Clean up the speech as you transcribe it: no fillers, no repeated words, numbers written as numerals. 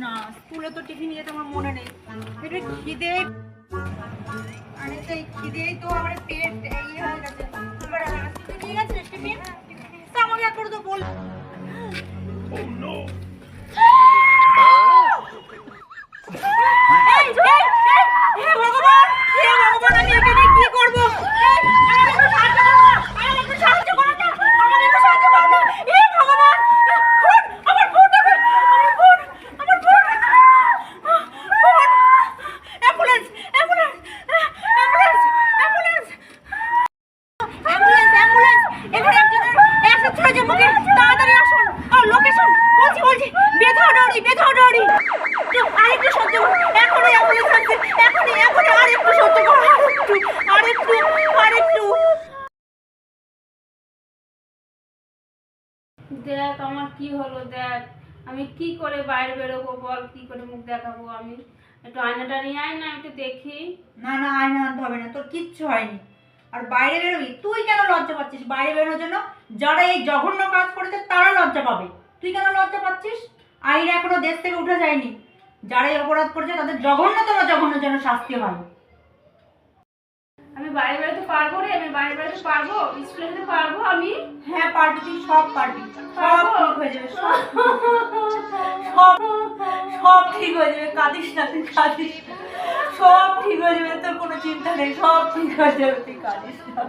না, স্কুলে তো টিফিন নিয়ে যেতে আমার মনে নেই। একটু খিদে, আরে সেই খিদেই তো আমার পেট ইয়ে হয়ে গেছে। এবার তুই নিয়ে গেছিস টিফিন? তা আমাকে একবার তো বল। এই, হে ভগবান, আমি এখানে কি করব? আমাকে একটু সাহায্য করো না, আমাকে একটু সাহায্য করো না। হে ভগবান, ফোন, আমার ফোন, আমার phone, ambulance, ambulance, ambulance, ambulance, ambulance, ambulance, এখানে একজনের অ্যাক্সিডেন্ট হয়েছে, মুখে তাড়াতাড়ি আসুন। লোকেশন বলছি, বেথাউডারি। আরেকটু সহ্য করো, এখনই অ্যাম্বুলেন্স আসছে, এখনই আরেকটু সহ্য করো, আরেকটু। দেখ আমার কি হলো, দেখ আমি কি করে বাইরে বেরোবো বল, কি করে মুখ দেখাবো আমি? একটু আয়নাটা নিয়ে আয় না, একটু দেখি। না আয়না আনতে হবে না, তোর কিচ্ছু হয়নি। আর বাইরে বেরোবি, তুই কেন লজ্জা পাচ্ছিস বাইরে বেরোনোর জন্য? যারা এই জঘন্য কাজ করেছে তারা লজ্জা পাবে, তুই কেন লজ্জা পাচ্ছিস? আইন এখনো দেশ থেকে উঠে যায়নি। যারা এই অপরাধ করেছে তাদের জঘন্যতম জঘন্য যেন শাস্তি হয়। আমি বাইরে বেরোতে পারবো রে? আমি বাইরে বেরোতে পারবো? স্কুলে যেতে পারবো আমি? হ্যাঁ পারবি, তুই সব পারবি, সব ঠিক হয়ে যাবে, সব ঠিক হয়ে যাবে। কাঁদিস না, তুই কাঁদিস না, সব ঠিক হয়ে যাবে, তোর কোনো চিন্তা নেই, সব ঠিক হয়ে যাবে, তুই কাঁদিস না।